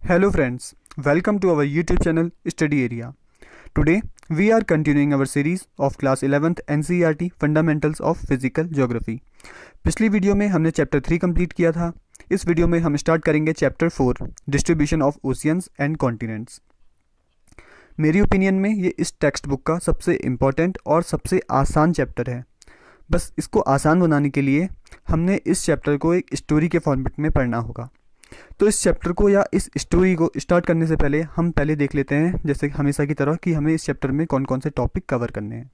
Hello friends, welcome to our YouTube channel Study Area. Today we are continuing our series of class 11th NCERT Fundamentals of Physical Geography. पिछली video में हमने chapter 3 complete किया था। इस video में हम start करेंगे chapter 4 distribution of oceans and continents. मेरी ओपिनियन में ये इस टेक्स्ट बुक का सबसे इम्पॉर्टेंट और सबसे आसान चैप्टर है। बस इसको आसान बनाने के लिए हमने इस चैप्टर को एक स्टोरी के फॉर्मेट में पढ़ना होगा। तो इस चैप्टर को या इस स्टोरी को स्टार्ट करने से पहले हम पहले देख लेते हैं, जैसे हमेशा की तरह, कि हमें इस चैप्टर में कौन कौन से टॉपिक कवर करने हैं।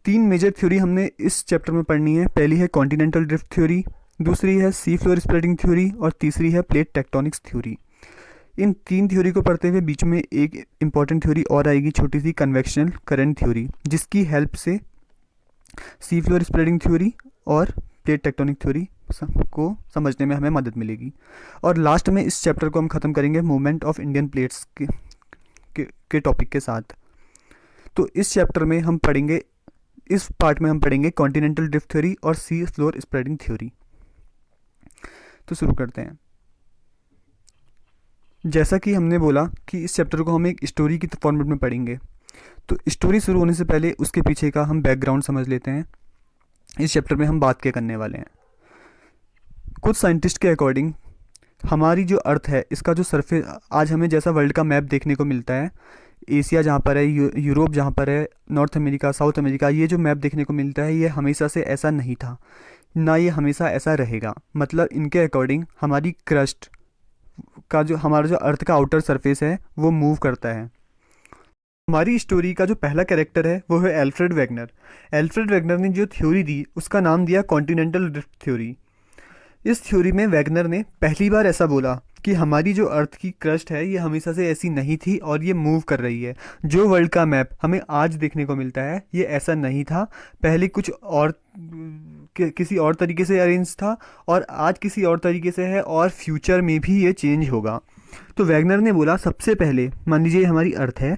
3 मेजर थ्योरी हमने इस चैप्टर में पढ़नी है। पहली है कॉन्टिनेंटल ड्रिफ्ट थ्योरी, दूसरी है सी फ्लोर स्प्रेडिंग थ्योरी और तीसरी है प्लेट टेक्टोनिक्स थ्योरी। इन 3 थ्योरी को पढ़ते हुए बीच में एक इंपॉर्टेंट थ्योरी और आएगी, छोटी सी कन्वेक्शनल करंट थ्योरी, जिसकी हेल्प से सी फ्लोर स्प्रेडिंग थ्योरी और प्लेट टेक्टोनिक थ्योरी को समझने में हमें मदद मिलेगी। और लास्ट में इस चैप्टर को हम ख़त्म करेंगे मूवमेंट ऑफ इंडियन प्लेट्स के टॉपिक के साथ। तो इस चैप्टर में हम पढ़ेंगे, इस पार्ट में हम पढ़ेंगे कॉन्टिनेंटल ड्रिफ्ट थ्योरी और सी फ्लोर स्प्रेडिंग थ्योरी। तो शुरू करते हैं। जैसा कि हमने बोला कि इस चैप्टर को हम एक स्टोरी की फॉर्मेट में पढ़ेंगे, तो स्टोरी शुरू होने से पहले उसके पीछे का हम बैकग्राउंड समझ लेते हैं। इस चैप्टर में हम बात क्या करने वाले हैं। कुछ साइंटिस्ट के अकॉर्डिंग हमारी जो अर्थ है, इसका जो सरफेस, आज हमें जैसा वर्ल्ड का मैप देखने को मिलता है, एशिया जहाँ पर है, यूरोप जहाँ पर है, नॉर्थ अमेरिका, साउथ अमेरिका, ये जो मैप देखने को मिलता है, ये हमेशा से ऐसा नहीं था, ना ये हमेशा ऐसा रहेगा। मतलब इनके अकॉर्डिंग हमारी क्रस्ट का जो, हमारा जो अर्थ का आउटर सरफेस है, वो मूव करता है। हमारी स्टोरी का जो पहला कैरेक्टर है वो है एल्फ्रेड वेगनर। एल्फ्रेड वेगनर ने जो थ्योरी दी उसका नाम दिया कॉन्टिनेंटल ड्रिफ्ट थ्योरी। इस थ्योरी में वेगनर ने पहली बार ऐसा बोला कि हमारी जो अर्थ की क्रस्ट है ये हमेशा से ऐसी नहीं थी और ये मूव कर रही है। जो वर्ल्ड का मैप हमें आज देखने को मिलता है ये ऐसा नहीं था, पहले कुछ और किसी और तरीके से अरेंज था और आज किसी और तरीके से है और फ्यूचर में भी ये चेंज होगा। तो वेगनर ने बोला सबसे पहले मान लीजिए हमारी अर्थ है,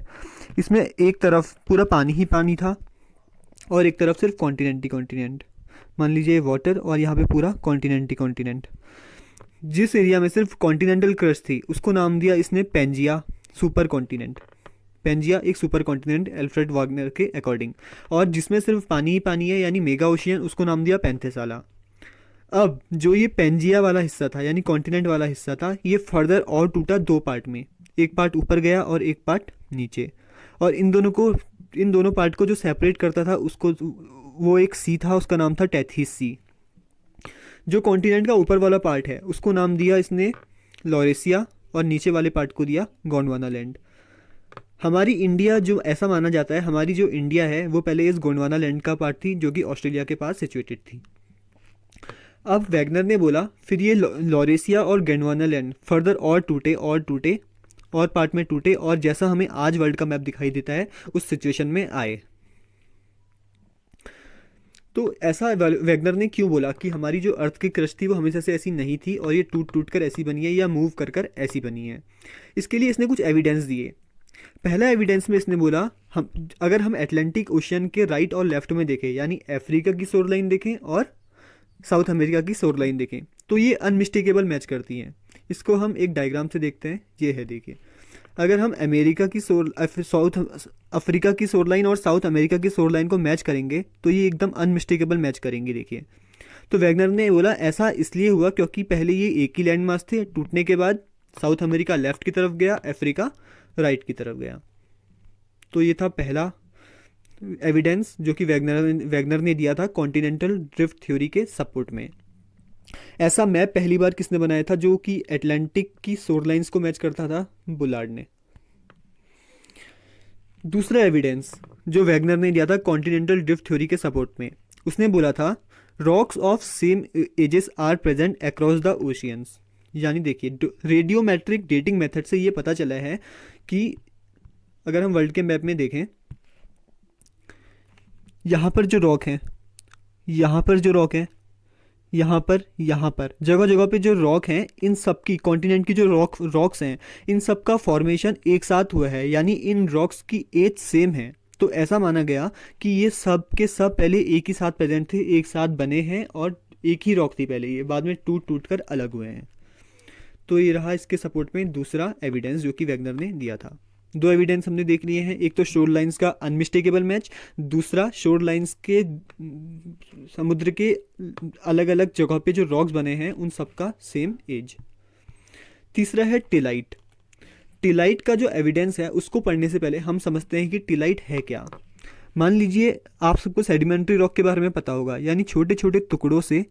इसमें एक तरफ पूरा पानी ही पानी था और एक तरफ सिर्फ कॉन्टिनेंट ही कॉन्टिनेंट, मान लीजिए वाटर, और यहाँ पे पूरा कॉन्टिनेंट ही कॉन्टिनेंट। जिस एरिया में सिर्फ कॉन्टिनेंटल क्रस्ट थी उसको नाम दिया इसने पेंजिया सुपर कॉन्टिनेंट। पेंजिया एक सुपर कॉन्टिनेंट एल्फ्रेड वेगनर के अकॉर्डिंग। और जिसमें सिर्फ पानी ही पानी है यानी मेगा ओशियन, उसको नाम दिया पेंथेसाला। अब जो ये पेंजिया वाला हिस्सा था यानी कॉन्टिनेंट वाला हिस्सा था, ये फर्दर और टूटा 2 पार्ट में, एक पार्ट ऊपर गया और एक पार्ट नीचे। और इन दोनों पार्ट को जो सेपरेट करता था उसको, वो एक सी था, उसका नाम था टेथीस सी। जो कॉन्टिनेंट का ऊपर वाला पार्ट है उसको नाम दिया इसने लॉरेसिया और नीचे वाले पार्ट को दिया गोंडवाना लैंड। हमारी इंडिया, जो ऐसा माना जाता है हमारी जो इंडिया है वो पहले इस गोंडवाना लैंड का पार्ट थी, जो कि ऑस्ट्रेलिया के पास सिचुएटेड थी। अब वेगनर ने बोला फिर ये लॉरेसिया और गोंडवाना लैंड फर्दर और टूटे और पार्ट में टूटे और जैसा हमें आज वर्ल्ड का मैप दिखाई देता है उस सिचुएशन में आए। तो ऐसा वेगनर ने क्यों बोला कि हमारी जो अर्थ की क्रस्ट थी वो हमेशा से ऐसी नहीं थी और ये टूट कर ऐसी बनी है या मूव कर ऐसी बनी है। इसके लिए इसने कुछ एविडेंस दिए। पहला एविडेंस में इसने बोला अगर हम एटलांटिक ओशियन के राइट और लेफ्ट में देखें, यानी अफ्रीका की शोर लाइन देखें और साउथ अमेरिका की शोर लाइन देखें, तो ये अनमिस्टेकेबल मैच करती हैं। इसको हम एक डायग्राम से देखते हैं, ये है, देखिए। अगर हम साउथ अफ्रीका की शोर लाइन और साउथ अमेरिका की शोर लाइन को मैच करेंगे तो ये एकदम अनमिस्टेकेबल मैच करेंगे, देखिए। तो वेगनर ने बोला ऐसा इसलिए हुआ क्योंकि पहले ये एक ही लैंड मास थे, टूटने के बाद साउथ अमेरिका लेफ्ट की तरफ गया, अफ्रीका राइट की तरफ गया। तो ये था पहला एविडेंस जो कि वेगनर ने दिया था कॉन्टिनेंटल ड्रिफ्ट थ्योरी के सपोर्ट में। ऐसा मैप पहली बार किसने बनाया था जो कि एटलांटिक की शोर लाइंस को मैच करता था? बुलार्ड ने। दूसरा एविडेंस जो वेगनर ने दिया था कॉन्टिनेंटल ड्रिफ्ट थ्योरी के सपोर्ट में, उसने बोला था rocks of same ages are present across the oceans. यानी देखिए, रेडियोमेट्रिक डेटिंग मेथड से ये पता चला है कि अगर हम वर्ल्ड के मैप में देखें, यहाँ पर जो रॉक है, यहाँ पर जो रॉक है, यहाँ पर जगह जगह पे जो रॉक हैं, इन सब की कॉन्टिनेंट की जो रॉक्स हैं, इन सब का फॉर्मेशन एक साथ हुआ है, यानी इन रॉक्स की एज सेम है। तो ऐसा माना गया कि ये सब के सब पहले एक ही साथ प्रेजेंट थे, एक साथ बने हैं और एक ही रॉक थी पहले, ये बाद में टूट कर अलग हुए हैं। तो ये रहा इसके सपोर्ट में दूसरा एविडेंस जो कि वैगनर ने दिया था। दो एविडेंस हमने देख लिए हैं, एक तो शोर लाइंस का अनमिस्टेकेबल मैच, दूसरा शोर लाइंस के समुद्र के अलग अलग जगह पे जो रॉक्स बने हैं उन सब का सेम एज। तीसरा है टिलाइट। टिलाइट का जो एविडेंस है उसको पढ़ने से पहले हम समझते हैं कि टिलाइट है क्या। मान लीजिए आप सबको सेडिमेंट्री रॉक के बारे में पता होगा, यानी छोटे छोटे टुकड़ों से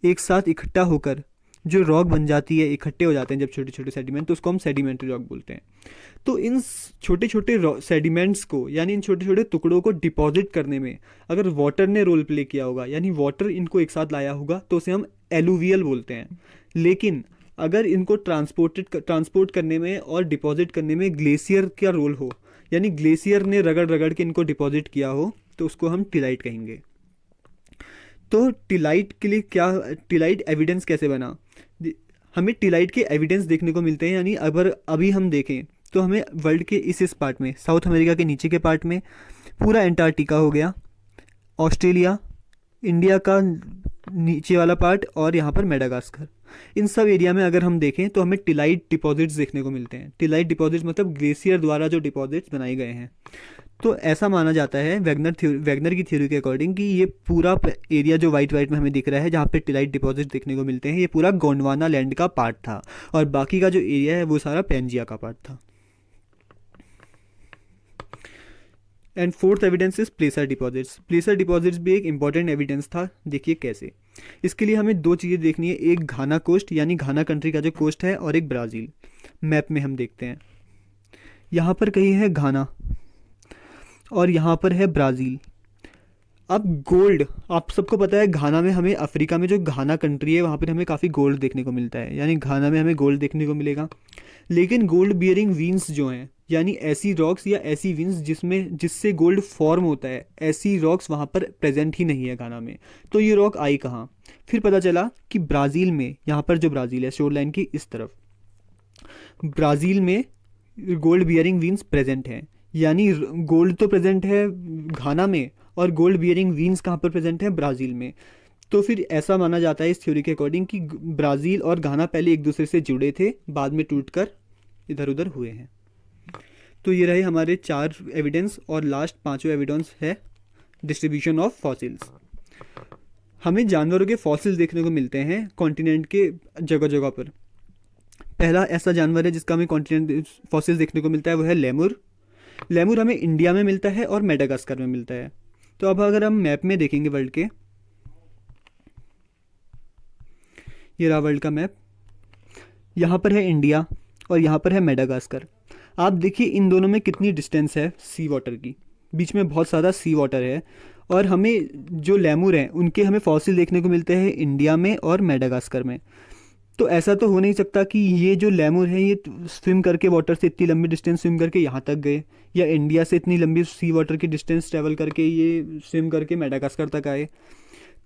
एक साथ इकट्ठा होकर जो रॉक बन जाती है, इकट्ठे हो जाते हैं जब छोटे छोटे सेडिमेंट, तो उसको हम सेडिमेंट्री रॉक बोलते हैं। तो इन छोटे छोटे सेडिमेंट्स को, यानी इन छोटे छोटे टुकड़ों को डिपॉजिट करने में अगर वाटर ने रोल प्ले किया होगा, यानी वाटर इनको एक साथ लाया होगा, तो उसे हम एलुवियल बोलते हैं। लेकिन अगर इनको ट्रांसपोर्ट करने में और डिपॉजिट करने में ग्लेशियर का रोल हो, यानी ग्लेशियर ने रगड़ रगड़ के इनको डिपॉजिट किया हो, तो उसको हम टिलाइट कहेंगे। तो टिलाइट के लिए क्या, टिलाइट एविडेंस कैसे बना? हमें टिलाइट के एविडेंस देखने को मिलते हैं, यानी अगर अभी हम देखें तो हमें वर्ल्ड के इस पार्ट में, साउथ अमेरिका के नीचे के पार्ट में पूरा एंटार्क्टिका हो गया, ऑस्ट्रेलिया, इंडिया का नीचे वाला पार्ट और यहाँ पर मेडागास्कर, इन सब एरिया में अगर हम देखें तो हमें टिलाइट डिपॉजिट्स देखने को मिलते हैं। टिलाइट डिपॉजिट्स मतलब ग्लेशियर द्वारा जो डिपॉजिट्स बनाए गए हैं। तो ऐसा माना जाता है वैगनर की थ्योरी के अकॉर्डिंग कि ये पूरा एरिया जो वाइट वाइट में हमें दिख रहा है जहाँ पे टिलाइट डिपॉजिट देखने को मिलते हैं, ये पूरा गोंडवाना लैंड का पार्ट था और बाकी का जो एरिया है वो सारा पैंजिया का पार्ट था। And fourth evidence is प्लेसर deposits. प्लेसर deposits भी एक इंपॉर्टेंट एविडेंस था। देखिए कैसे, इसके लिए हमें दो चीज़ें देखनी है, एक घाना कोस्ट यानी घाना कंट्री का जो कोस्ट है और एक ब्राज़ील। मैप में हम देखते हैं, यहाँ पर कहीं है घाना और यहाँ पर है ब्राज़ील। अब गोल्ड, आप सबको पता है घाना में हमें, अफ्रीका में जो घाना कंट्री है वहाँ पर हमें काफ़ी गोल्ड देखने को मिलता है, यानी घाना में हमें गोल्ड देखने को मिलेगा। लेकिन गोल्ड बियरिंग वीन्स जो हैं, यानी ऐसी रॉक्स या ऐसी विंस जिससे गोल्ड फॉर्म होता है, ऐसी रॉक्स वहाँ पर प्रेजेंट ही नहीं है घाना में। तो ये रॉक आई कहाँ? फिर पता चला कि ब्राज़ील में, यहाँ पर जो ब्राज़ील है शोर लाइन की इस तरफ, ब्राज़ील में गोल्ड बियरिंग विंस प्रेजेंट हैं। यानी गोल्ड तो प्रेजेंट है घाना में और गोल्ड बियरिंग विंस कहाँ पर प्रेजेंट है? ब्राज़ील में। तो फिर ऐसा माना जाता है इस थ्योरी के अकॉर्डिंग कि ब्राज़ील और घाना पहले एक दूसरे से जुड़े थे, बाद में टूटकर इधर उधर हुए हैं। तो ये रहे हमारे 4 एविडेंस और लास्ट 5वां एविडेंस है डिस्ट्रीब्यूशन ऑफ फॉसिल्स। हमें जानवरों के फॉसिल्स देखने को मिलते हैं कॉन्टिनेंट के जगह जगह पर। पहला ऐसा जानवर है जिसका हमें कॉन्टिनेंट फॉसिल्स देखने को मिलता है वो है लेमुर। लेमुर हमें इंडिया में मिलता है और मेडागास्कर में मिलता है। तो अब अगर हम मैप में देखेंगे वर्ल्ड के, ये रहा वर्ल्ड का मैप, यहाँ पर है इंडिया और यहाँ पर है मेडागास्कर। आप देखिए इन दोनों में कितनी डिस्टेंस है सी वाटर की, बीच में बहुत ज़्यादा सी वाटर है। और हमें जो लेमुर हैं उनके हमें फॉसिल देखने को मिलते हैं इंडिया में और मेडागास्कर में। तो ऐसा तो हो नहीं सकता कि ये जो लेमुर हैं ये स्विम करके वाटर से इतनी लंबी डिस्टेंस स्विम करके यहाँ तक गए, या इंडिया से इतनी लंबी सी वाटर की डिस्टेंस ट्रैवल करके ये स्विम करके मेडागास्कर तक आए।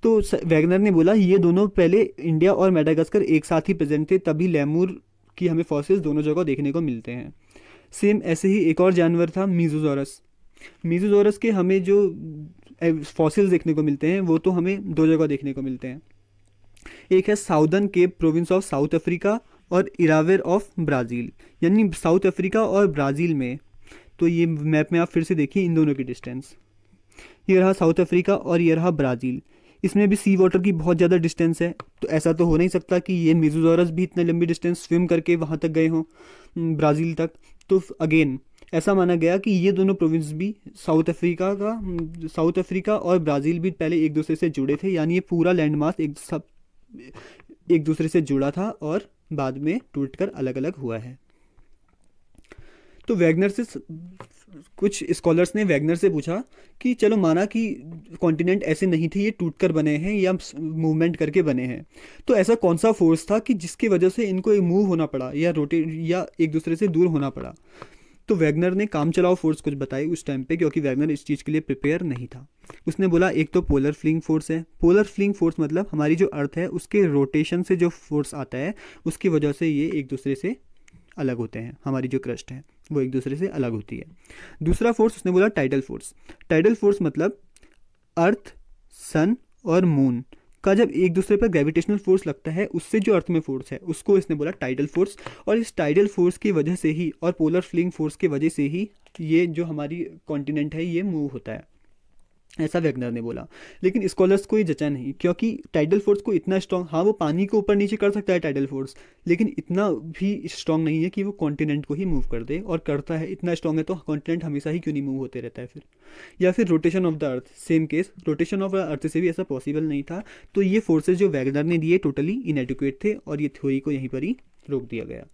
तो वैगनर ने बोला ये दोनों पहले इंडिया और मेडागास्कर एक साथ ही प्रेजेंट थे, तभी लेमुर की हमें फॉसिल्स दोनों जगह देखने को मिलते हैं। सेम ऐसे ही एक और जानवर था मीजोजोरस। मीजोजोरस के हमें जो फॉसिल्स देखने को मिलते हैं वो तो हमें 2 जगह देखने को मिलते हैं, एक है Southern Cape Province of South Africa और इरावेर ऑफ ब्राज़ील, यानी साउथ अफ्रीका और ब्राज़ील में। तो ये मैप में आप फिर से देखिए इन दोनों की डिस्टेंस, ये रहा साउथ अफ्रीका और ये रहा ब्राज़ील। इसमें भी सी वाटर की बहुत ज़्यादा डिस्टेंस है, तो ऐसा तो हो नहीं सकता कि ये मीजोजोरस भी इतने लंबी डिस्टेंस स्विम करके वहाँ तक गए हों ब्राज़ील तक। तो अगेन ऐसा माना गया कि ये दोनों प्रोविंस भी साउथ अफ्रीका और ब्राज़ील भी पहले एक दूसरे से जुड़े थे, यानी ये पूरा लैंड मास एक दूसरे से जुड़ा था और बाद में टूटकर अलग अलग हुआ है। तो वैगनर से कुछ स्कॉलर्स ने वैगनर से पूछा कि चलो माना कि कॉन्टिनेंट ऐसे नहीं थे, ये टूटकर बने हैं या मूवमेंट करके बने हैं, तो ऐसा कौन सा फोर्स था कि जिसकी वजह से इनको मूव होना पड़ा या रोटेट या एक दूसरे से दूर होना पड़ा? तो वैगनर ने काम चलाओ फोर्स कुछ बताई उस टाइम पे, क्योंकि वैगनर इस चीज़ के लिए प्रिपेयर नहीं था। उसने बोला एक तो पोलर फ्लिंग फोर्स है। पोलर फ्लिंग फोर्स मतलब हमारी जो अर्थ है उसके रोटेशन से जो फोर्स आता है उसकी वजह से ये एक दूसरे से अलग होते हैं, हमारी जो क्रस्ट है वो एक दूसरे से अलग होती है। दूसरा फोर्स उसने बोला टाइडल फोर्स। टाइडल फोर्स मतलब अर्थ, सन और मून का जब एक दूसरे पर ग्रेविटेशनल फोर्स लगता है, उससे जो अर्थ में फोर्स है उसको इसने बोला टाइडल फोर्स। और इस टाइडल फोर्स की वजह से ही और पोलर फ्लिंग फोर्स की वजह से ही ये जो हमारी कॉन्टिनेंट है ये मूव होता है, ऐसा वैगनर ने बोला। लेकिन स्कॉलर्स को ये जचा नहीं, क्योंकि टाइडल फोर्स को इतना स्ट्रॉन्ग, हाँ वो पानी को ऊपर नीचे कर सकता है टाइडल फोर्स, लेकिन इतना भी स्ट्रॉन्ग नहीं है कि वो कॉन्टिनेंट को ही मूव कर दे। और करता है, इतना स्ट्रॉन्ग है तो कॉन्टिनेंट हमेशा ही क्यों नहीं मूव होते रहता है फिर। या फिर rotation of the earth, same case, rotation of the earth से भी ऐसा पॉसिबल नहीं था। तो ये फोर्सेज जो वैगनर ने दिए टोटली इनएडिक्वेट थे और ये थ्योरी को यहीं पर ही रोक दिया गया।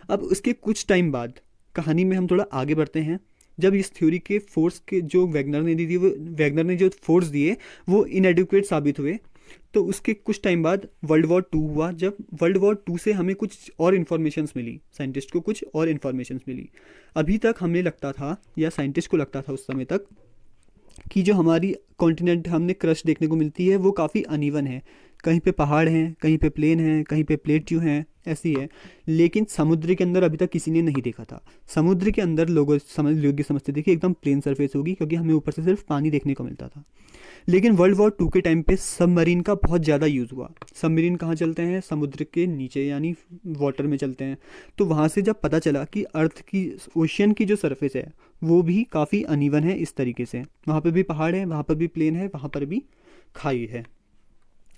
अब उसके कुछ टाइम बाद कहानी में हम थोड़ा आगे बढ़ते हैं। जब इस थ्योरी के फोर्स के जो वैगनर ने दी थी, वो वैगनर ने जो फोर्स दिए वो इनएडिक्वेट साबित हुए, तो उसके कुछ टाइम बाद वर्ल्ड वॉर 2 हुआ। जब वर्ल्ड वॉर 2 से हमें कुछ और इन्फॉर्मेशंस मिली, साइंटिस्ट को कुछ और इन्फॉर्मेशंस मिली। अभी तक हमें लगता था, या साइंटिस्ट को लगता था उस समय तक, कि जो हमारी कॉन्टिनेंट हमने क्रस्ट देखने को मिलती है वो काफ़ी अनइवन है, कहीं पे पहाड़ हैं, कहीं पे प्लेन हैं, कहीं पे प्लेट्यू हैं, ऐसी है। लेकिन समुद्र के अंदर अभी तक किसी ने नहीं देखा था। समुद्र के अंदर लोग समझते थे कि एकदम प्लेन सरफेस होगी, क्योंकि हमें ऊपर से सिर्फ पानी देखने को मिलता था। लेकिन वर्ल्ड वॉर 2 के टाइम पे सबमरीन का बहुत ज़्यादा यूज़ हुआ। सबमरीन कहाँ चलते हैं? समुद्र के नीचे, यानी वाटर में चलते हैं। तो वहाँ से जब पता चला कि अर्थ की, ओशियन की जो सरफेस है वो भी काफ़ी अनइवन है इस तरीके से, वहाँ पर भी पहाड़ है, वहाँ पर भी प्लेन है, वहाँ पर भी खाई है,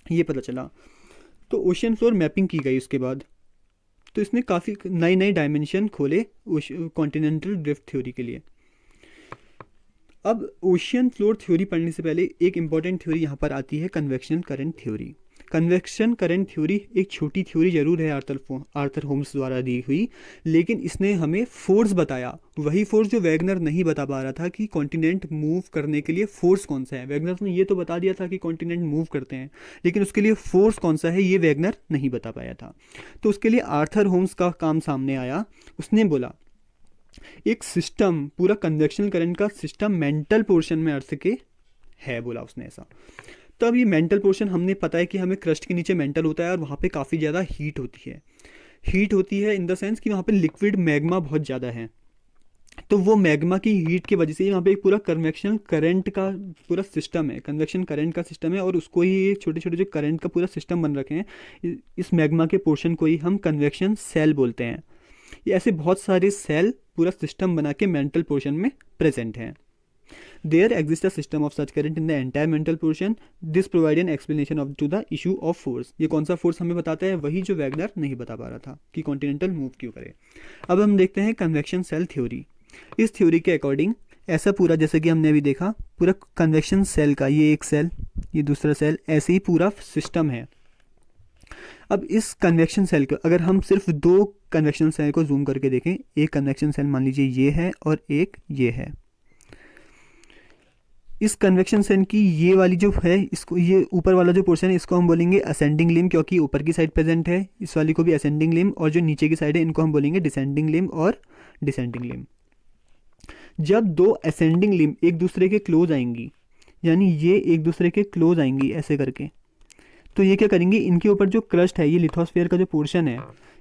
ये पता चला। तो ओशियन फ्लोर मैपिंग की गई उसके बाद, तो इसने काफ़ी नए नए डायमेंशन खोले कॉन्टिनेंटल ड्रिफ्ट थ्योरी के लिए। अब ओशियन फ्लोर थ्योरी पढ़ने से पहले एक इंपॉर्टेंट थ्योरी यहाँ पर आती है, convection current theory. Convection current theory एक छोटी थ्योरी जरूर है, आर्थर होम्स द्वारा दी हुई, लेकिन इसने हमें फोर्स बताया, वही फोर्स जो वैगनर नहीं बता पा रहा था कि कॉन्टिनेंट मूव करने के लिए फोर्स कौन सा है। वैगनर ने ये तो बता दिया था कि कॉन्टिनेंट मूव करते हैं, लेकिन उसके लिए फोर्स कौन सा है ये वैगनर नहीं बता पाया था। तो उसके लिए आर्थर होम्स का काम सामने आया। उसने बोला एक सिस्टम, पूरा कन्वेक्शन करंट का सिस्टम मेंटल पोर्शन में अर्थ के है, बोला उसने ऐसा। तब ये मेंटल पोर्शन, हमने पता है कि हमें क्रस्ट के नीचे मेंटल होता है और वहाँ पे काफ़ी ज़्यादा हीट होती है। हीट होती है इन द सेंस कि वहाँ पे लिक्विड मैग्मा बहुत ज़्यादा है। तो वो मैग्मा की हीट की वजह से यहाँ पे एक पूरा कन्वेक्शन करंट का पूरा सिस्टम है, कन्वेक्शन करंट का सिस्टम है, और उसको ही छोटे छोटे जो करंट का पूरा सिस्टम बन रखे हैं, इस मैग्मा के पोर्शन को ही हम कन्वेक्शन सेल बोलते हैं। ये ऐसे बहुत सारे सेल पूरा सिस्टम बना के मेंटल पोर्शन में प्रेजेंट हैं। There exists a system of such current in the entire mental portion. This provide an explanation of to the issue of force. ये कौन सा फोर्स हमें बताता है? वही जो वैगनर नहीं बता पा रहा था कि कॉन्टिनेंटल मूव क्यों करे। अब हम देखते हैं कन्वेक्शन सेल थ्योरी। इस थ्योरी के अकॉर्डिंग ऐसा पूरा, जैसे कि हमने अभी देखा, पूरा कन्वेक्शन सेल का, ये एक सेल, ये दूसरा सेल, ऐसे ही पूरा सिस्टम है। अब इस कन्वेक्शन सेल को अगर हम सिर्फ 2 कन्वेक्शन सेल को जूम करके देखें, एक कन्वेक्शन सेल मान लीजिए ये है और एक ये है। इस कन्वेक्शन सेल की ये वाली जो है, इसको, ये ऊपर वाला जो पोर्शन है इसको हम बोलेंगे असेंडिंग लिम्ब, क्योंकि ऊपर की साइड प्रेजेंट है। इस वाली को भी असेंडिंग लिम्ब, और जो नीचे की साइड है इनको हम बोलेंगे डिसेंडिंग लिम्ब और डिसेंडिंग लिम्ब। जब 2 असेंडिंग लिम्ब एक दूसरे के क्लोज आएंगी, यानी ये एक दूसरे के क्लोज आएंगी ऐसे करके, तो ये क्या करेंगी, इनके ऊपर जो क्रस्ट है, ये लिथोस्फीयर का जो पोर्शन है,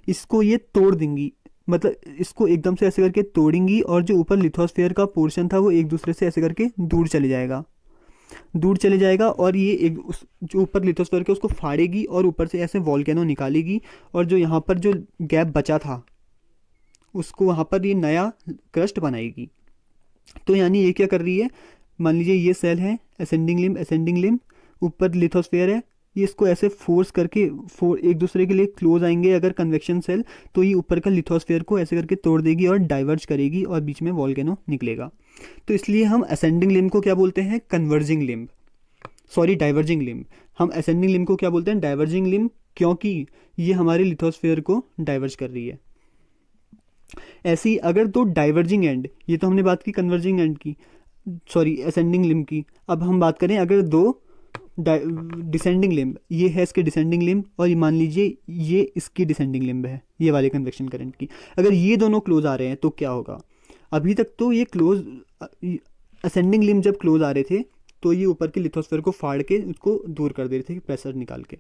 इसको ये तोड़ देंगी, मतलब इसको एकदम से ऐसे करके तोड़ेंगी, और जो ऊपर लिथोस्फीयर का पोर्शन था वो एक दूसरे से ऐसे करके दूर चले जाएगा, और ये एक जो ऊपर लिथोस्फीयर के उसको फाड़ेगी और ऊपर से ऐसे वॉल्केनो निकालेगी, और जो यहाँ पर जो गैप बचा था उसको वहाँ पर ये नया क्रस्ट बनाएगी। तो यानी ये क्या कर रही है, मान लीजिए ये सेल है, असेंडिंग लिम्ब, ऊपर लिथोस्फीयर है, ये इसको ऐसे फोर्स करके एक दूसरे के लिए क्लोज आएंगे अगर कन्वेक्शन सेल, तो ये ऊपर का लिथोस्फीयर को ऐसे करके तोड़ देगी और डाइवर्ज करेगी और बीच में वॉल्केनो निकलेगा। तो इसलिए हम असेंडिंग लिम्ब को क्या बोलते हैं, डाइवर्जिंग लिम्ब। हम असेंडिंग लिम्ब को क्या बोलते हैं, डाइवर्जिंग लिम्ब, क्योंकि ये हमारे लिथोस्फीयर को डाइवर्ज कर रही है। ऐसे ही अगर 2 डाइवर्जिंग एंड, ये तो हमने बात की कन्वर्जिंग एंड की, असेंडिंग लिम्ब की, अब हम बात करें अगर 2 डिसेंडिंग लिम्ब, ये है इसके डिसेंडिंग लिम्ब, और मान लीजिए ये इसकी डिसेंडिंग लिम्ब है, ये वाले कन्वेक्शन करंट की, अगर ये दोनों क्लोज आ रहे हैं तो क्या होगा। अभी तक तो ये क्लोज, असेंडिंग लिम्ब जब क्लोज आ रहे थे तो ये ऊपर के लिथोस्फीयर को फाड़ के उसको दूर कर दे रहे थे प्रेशर निकाल के।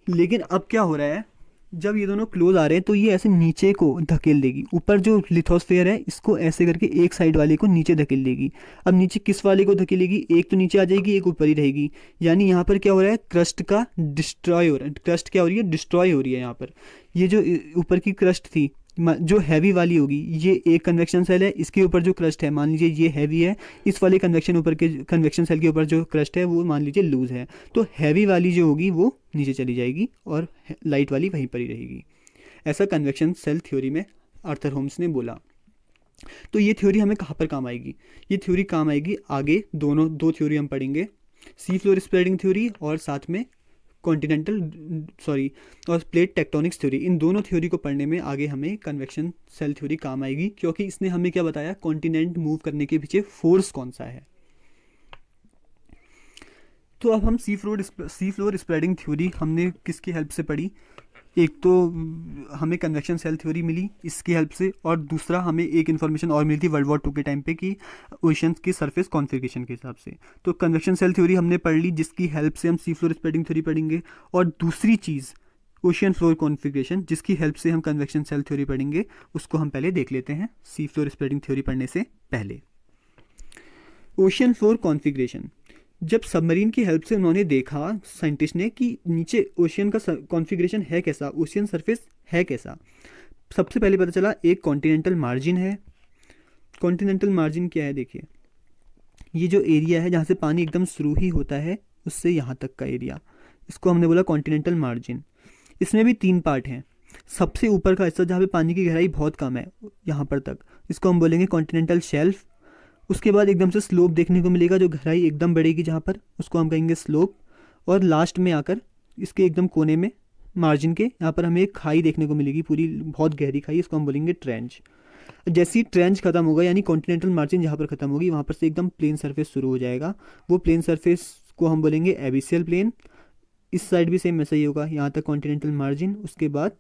लेकिन अब क्या हो रहा है, जब ये दोनों क्लोज आ रहे हैं तो ये ऐसे नीचे को धकेल देगी, ऊपर जो लिथोस्फेयर है इसको ऐसे करके एक साइड वाले को नीचे धकेल देगी। अब नीचे किस वाले को धकेलेगी, एक तो नीचे आ जाएगी, एक ऊपर ही रहेगी। यानी यहाँ पर क्या हो रहा है, क्रस्ट का डिस्ट्रॉय हो रहा है। क्रस्ट क्या हो रही है, डिस्ट्रॉय हो रही है यहाँ पर। ये जो ऊपर की क्रस्ट थी जो हैवी वाली होगी, ये एक कन्वेक्शन सेल है, इसके ऊपर जो क्रस्ट है मान लीजिए ये हैवी है, इस वाले कन्वेक्शन सेल के ऊपर जो क्रस्ट है वो मान लीजिए लूज है। तो हैवी वाली जो होगी वो नीचे चली जाएगी और लाइट वाली वहीं पर ही रहेगी। ऐसा कन्वेक्शन सेल थ्योरी में आर्थर होम्स ने बोला। तो ये थ्योरी हमें कहाँ पर काम आएगी, ये थ्योरी काम आएगी आगे दो थ्योरी हम पढ़ेंगे, सी फ्लोर स्प्रेडिंग थ्योरी और साथ में और प्लेट टेक्टोनिक्स थ्योरी। इन दोनों थ्योरी को पढ़ने में आगे हमें कन्वेक्शन सेल थ्योरी काम आएगी, क्योंकि इसने हमें क्या बताया, कॉन्टिनेंट मूव करने के पीछे फोर्स कौन सा है। तो अब हम सी फ्लोर स्प्रेडिंग थ्योरी हमने किसकी हेल्प से पढ़ी, एक तो हमें कन्वेक्शन सेल थ्योरी मिली इसकी हेल्प से, और दूसरा हमें एक इन्फॉर्मेशन और मिली थी वर्ल्ड वॉर 2 के टाइम पे कि ओशंस की सरफेस कॉन्फ़िगरेशन के हिसाब से। तो कन्वेक्शन सेल थ्योरी हमने पढ़ ली जिसकी हेल्प से हम सी फ्लोर स्प्रेडिंग थ्योरी पढ़ेंगे, और दूसरी चीज़ ओशियन फ्लोर कॉन्फ़िगरेशन जिसकी हेल्प से हम कन्वेक्शन सेल थ्योरी पढ़ेंगे, उसको हम पहले देख लेते हैं सी फ्लोर स्प्रेडिंग थ्योरी पढ़ने से पहले। ओशियन फ्लोर कॉन्फ़िगरेशन, जब सबमरीन की हेल्प से उन्होंने देखा साइंटिस्ट ने कि नीचे ओशियन का कॉन्फ़िगरेशन है कैसा, ओशियन सरफेस है कैसा, सबसे पहले पता चला एक कॉन्टिनेंटल मार्जिन है। कॉन्टिनेंटल मार्जिन क्या है, देखिए ये जो एरिया है जहाँ से पानी एकदम शुरू ही होता है उससे यहाँ तक का एरिया, इसको हमने बोला कॉन्टिनेंटल मार्जिन। इसमें भी 3 पार्ट हैं। सबसे ऊपर का हिस्सा जहाँ पे पानी की गहराई बहुत कम है यहाँ पर तक, इसको हम बोलेंगे कॉन्टिनेंटल शेल्फ। उसके बाद एकदम से स्लोप देखने को मिलेगा, जो गहराई एकदम बढ़ेगी जहाँ पर, उसको हम कहेंगे स्लोप। और लास्ट में आकर इसके एकदम कोने में मार्जिन के यहाँ पर हमें एक खाई देखने को मिलेगी, पूरी बहुत गहरी खाई, इसको हम बोलेंगे ट्रेंच। जैसे ही ट्रेंच खत्म होगा यानी कॉन्टिनेंटल मार्जिन जहाँ पर खत्म होगी वहाँ पर से एकदम प्लेन सरफेस शुरू हो जाएगा, वो प्लेन सरफेस को हम बोलेंगे एबिसियल प्लेन। इस साइड भी सेम ऐसा ही होगा, यहाँ तक कॉन्टिनेंटल मार्जिन, उसके बाद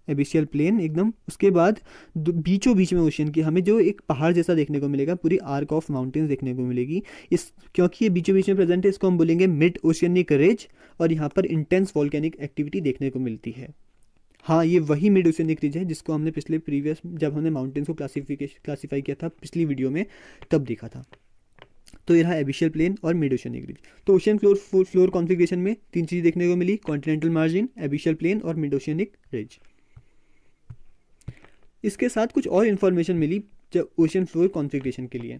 एबिसियल प्लेन एकदम, उसके बाद बीचों बीच में ओशियन की हमें जो एक पहाड़ जैसा देखने को मिलेगा, पूरी आर्क ऑफ माउंटेन्स देखने को मिलेगी। इस क्योंकि ये बीचों बीच में प्रेजेंट है इसको हम बोलेंगे मिड ओशियनिक रिज, और यहाँ पर इंटेंस वॉल्केनिक एक्टिविटी देखने को मिलती है। हाँ, ये वही मिड ओशियनिक रिज है जिसको हमने पिछले प्रीवियस जब हमने माउंटेन्स को क्लासीफाई किया था पिछली वीडियो में तब देखा था। तो ये रहा एबिशियल प्लेन और मिड ओशियनिक रिज। तो ओशियन फ्लोर कॉन्फ़िगरेशन में 3 चीज़ देखने को मिली, कॉन्टिनेंटल मार्जिन, एबिशियल प्लेन और मिड ओशियनिक रिज। इसके साथ कुछ और इन्फॉर्मेशन मिली जब ओशियन फ्लोर कॉन्फ़िगरेशन के लिए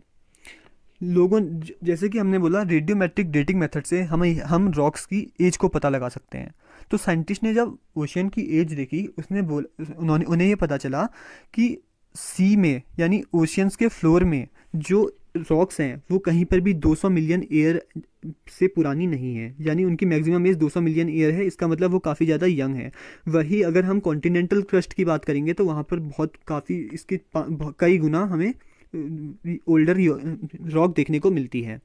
लोगों, जैसे कि हमने बोला रेडियोमेट्रिक डेटिंग मेथड से हम रॉक्स की एज को पता लगा सकते हैं। तो साइंटिस्ट ने जब ओशियन की एज देखी उन्हें ये पता चला कि सी में यानी ओशियंस के फ्लोर में जो रॉक्स हैं वो कहीं पर भी 200 मिलियन ईयर से पुरानी नहीं है, यानी उनकी मैक्सिमम एज 200 मिलियन ईयर है। इसका मतलब वो काफ़ी ज़्यादा यंग है। वही अगर हम कॉन्टिनेंटल क्रस्ट की बात करेंगे तो वहाँ पर काफ़ी इसके कई गुना हमें ओल्डर रॉक देखने को मिलती है।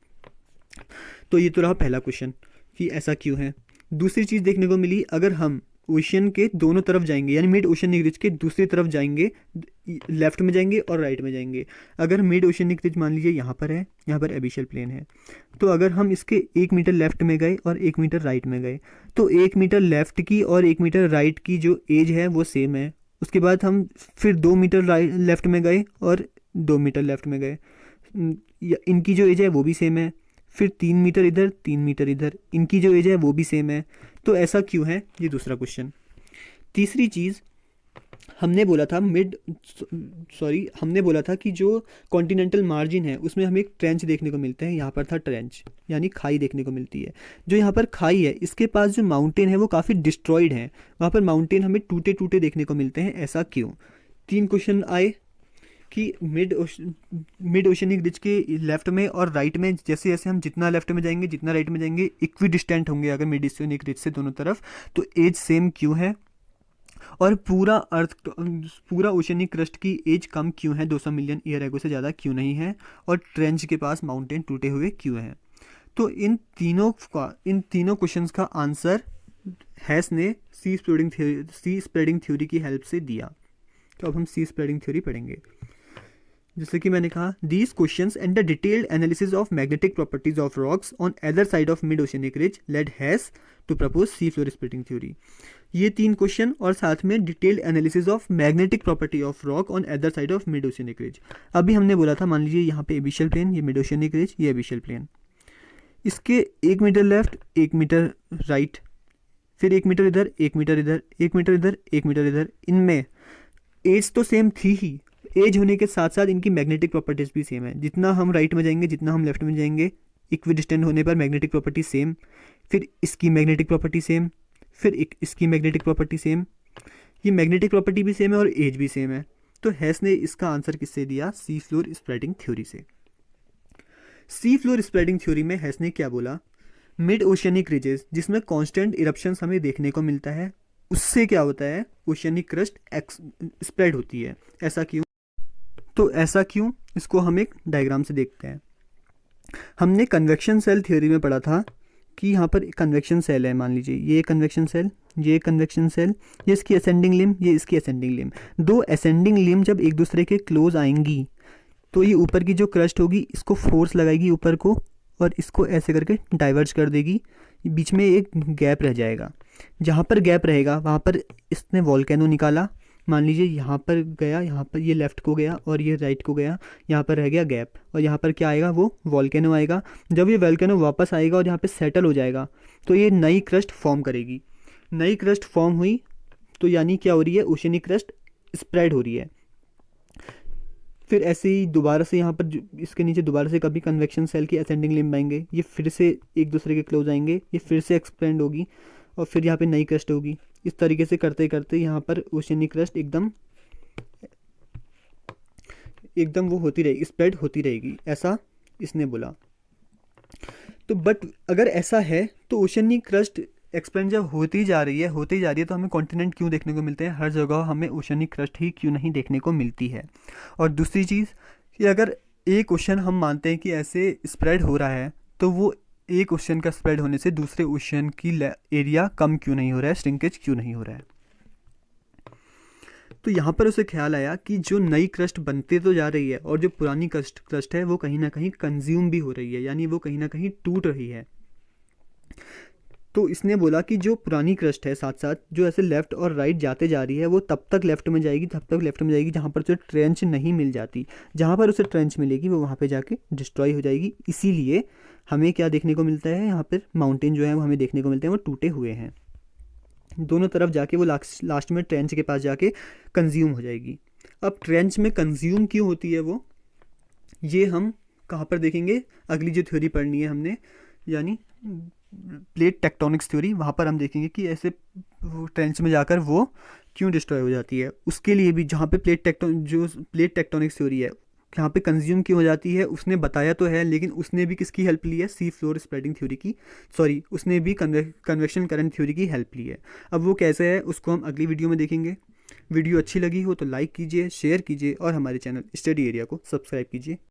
तो ये तो रहा पहला क्वेश्चन कि ऐसा क्यों है। दूसरी चीज़ देखने को मिली, अगर हम ओशियन के दोनों तरफ जाएंगे यानी मिड ओशियनिक रिज के दूसरी तरफ जाएंगे, लेफ्ट में जाएंगे और राइट में जाएंगे। अगर मिड ओशियनिक रिज मान लीजिए यहाँ पर है, यहाँ पर एबिशियल प्लेन है, तो अगर हम इसके 1 मीटर लेफ्ट में गए और 1 मीटर राइट में गए तो 1 मीटर लेफ्ट की और 1 मीटर राइट की जो एज है वो सेम है। उसके बाद हम फिर 2 मीटर लेफ्ट में गए और 2 मीटर लेफ्ट में गए, इनकी जो एज है वो भी सेम है। फिर 3 मीटर इधर 3 मीटर इधर, इनकी जो एज है वो भी सेम है। तो ऐसा क्यों है, ये दूसरा क्वेश्चन। तीसरी चीज़ हमने बोला था कि जो कॉन्टिनेंटल मार्जिन है उसमें हमें एक ट्रेंच देखने को मिलता है, यहाँ पर था ट्रेंच यानी खाई देखने को मिलती है। जो यहाँ पर खाई है इसके पास जो माउंटेन है वो काफ़ी डिस्ट्रॉयड है, वहाँ पर माउंटेन हमें टूटे टूटे देखने को मिलते हैं। ऐसा क्यों? 3 क्वेश्चन आए कि मिड ओशियनिक रिज के लेफ्ट में और राइट में जैसे जैसे हम जितना लेफ्ट में जाएंगे जितना राइट में जाएंगे इक्वी डिस्टेंट होंगे अगर मिड ओशियनिक रिज से दोनों तरफ, तो एज सेम क्यों है? और पूरा ओशियनिक क्रस्ट की एज कम क्यों है, 200 मिलियन ईयर एगो से ज़्यादा क्यों नहीं है? और ट्रेंच के पास माउंटेन टूटे हुए क्यों हैं? तो इन तीनों क्वेश्चंस का आंसर हैस ने सी स्प्रेडिंग थ्योरी की हेल्प से दिया। तो अब हम सी स्प्रेडिंग थ्योरी पढ़ेंगे। जैसे कि मैंने कहा, these questions and the detailed analysis of magnetic properties of rocks on other side of mid oceanic ridge led has to propose sea floor splitting theory. ये 3 क्वेश्चन और साथ में detailed analysis of magnetic property of rock on other side of mid oceanic ridge. अभी हमने बोला था, मान लीजिए यहाँ पे एबिशियल प्लेन, ये मिड ओशियनिक रिज, ये एबिशियल प्लेन, इसके 1 मीटर लेफ्ट 1 मीटर राइट, फिर 1 मीटर इधर 1 मीटर इधर 1 मीटर इधर 1 मीटर इधर। इनमें एज तो सेम थी ही, एज होने के साथ साथ इनकी मैग्नेटिक प्रॉपर्टीज भी सेम है। जितना हम राइट में जाएंगे, जितना हम लेफ्ट में जाएंगे, इक्विडिस्टेंट होने पर मैग्नेटिक प्रॉपर्टी सेम, फिर इसकी मैग्नेटिक प्रॉपर्टी सेम, फिर इसकी मैग्नेटिक प्रॉपर्टी सेम, ये मैग्नेटिक प्रॉपर्टी भी सेम है और एज भी सेम है। तो हैस ने इसका आंसर किससे दिया? सी फ्लोर स्प्रेडिंग थ्योरी से। सी फ्लोर स्प्रेडिंग थ्योरी में हैस ने क्या बोला? मिड ओशियनिक रिजेस जिसमें कांस्टेंट इरप्शंस हमें देखने को मिलता है, उससे क्या होता है? ओशियनिक क्रस्ट स्प्रेड होती है। ऐसा क्यों? तो ऐसा क्यों, इसको हम एक डायग्राम से देखते हैं। हमने कन्वेक्शन सेल थ्योरी में पढ़ा था कि यहाँ पर कन्वेक्शन सेल है, मान लीजिए ये कन्वेक्शन सेल, ये कन्वेक्शन सेल, ये इसकी असेंडिंग लिम्ब, ये इसकी असेंडिंग लिम्ब। 2 असेंडिंग लिम्ब जब एक दूसरे के क्लोज आएंगी तो ये ऊपर की जो क्रस्ट होगी इसको फोर्स लगाएगी ऊपर को और इसको ऐसे करके डाइवर्ज कर देगी। बीच में एक गैप रह जाएगा, जहाँ पर गैप रहेगा वहाँ पर इसने वॉल्केनो निकाला। मान लीजिए यहाँ पर गया, यहाँ पर ये लेफ़्ट को गया और ये राइट को गया, यहाँ पर रह गया गैप और यहाँ पर क्या आएगा? वो वॉल्केनो आएगा। जब ये वॉल्केनो वापस आएगा और यहाँ पे सेटल हो जाएगा तो ये नई क्रस्ट फॉर्म करेगी। नई क्रस्ट फॉर्म हुई तो यानी क्या हो रही है? ओशियनिक क्रस्ट स्प्रेड हो रही है। फिर ऐसे ही दोबारा से यहाँ पर इसके नीचे दोबारा से कभी कन्वेक्शन सेल की असेंडिंग लिम्ब आएंगे, ये फिर से एक दूसरे के क्लोज आएंगे, ये फिर से एक्सपेंड होगी और फिर यहाँ पे नई क्रस्ट होगी। इस तरीके से करते करते यहाँ पर ओशियनिक क्रस्ट एकदम वो होती रहेगी, स्प्रेड होती रहेगी, ऐसा इसने बोला। तो बट अगर ऐसा है तो ओशियनिक क्रस्ट एक्सपेंड जब होती जा रही है तो हमें कॉन्टिनेंट क्यों देखने को मिलते हैं? हर जगह हमें ओशियनिक क्रस्ट ही क्यों नहीं देखने को मिलती है? और दूसरी चीज़ कि अगर एक ओशन हम मानते हैं कि ऐसे स्प्रेड हो रहा है तो वो एक ओशन का स्प्रेड होने से दूसरे ओशन की एरिया कम क्यों नहीं हो रहा है, श्रिंकेज क्यों नहीं हो रहा है? तो यहाँ पर उसे ख्याल आया कि जो नई क्रस्ट बनते तो जा रही है और जो पुरानी क्रस्ट है वो कहीं ना कहीं कंज्यूम भी हो रही है, यानी वो कहीं ना कहीं टूट रही है। तो इसने बोला कि जो पुरानी क्रस्ट है साथ साथ जो ऐसे लेफ़्ट और राइट जाते जा रही है वो तब तक लेफ़्ट में जाएगी जहाँ पर उसे ट्रेंच नहीं मिल जाती। जहाँ पर उसे ट्रेंच मिलेगी वो वहाँ पे जाके डिस्ट्रॉय हो जाएगी। इसीलिए हमें क्या देखने को मिलता है? यहाँ पर माउंटेन जो है वो हमें देखने को मिलते हैं वो टूटे हुए हैं। दोनों तरफ जाके वो लास्ट में ट्रेंच के पास जाके कंज्यूम हो जाएगी। अब ट्रेंच में कंज्यूम क्यों होती है वो, ये हम कहाँ पर देखेंगे? अगली जो थ्योरी पढ़नी है हमने, यानी प्लेट टेक्टोनिक्स थ्योरी, वहाँ पर हम देखेंगे कि ऐसे ट्रेंच में जाकर वो क्यों डिस्ट्रॉय हो जाती है। उसके लिए भी जहाँ पे प्लेट टेक्टोनिक्स थ्योरी है यहाँ पे कंज्यूम क्यों हो जाती है उसने बताया तो है, लेकिन उसने भी किसकी हेल्प ली है? सी फ्लोर स्प्रेडिंग थ्योरी की, सॉरी उसने भी कन्वेक्शन करंट थ्योरी की हेल्प ली है। अब वो कैसे है उसको हम अगली वीडियो में देखेंगे। वीडियो अच्छी लगी हो तो लाइक कीजिए, शेयर कीजिए और हमारे चैनल स्टडी एरिया को सब्सक्राइब कीजिए।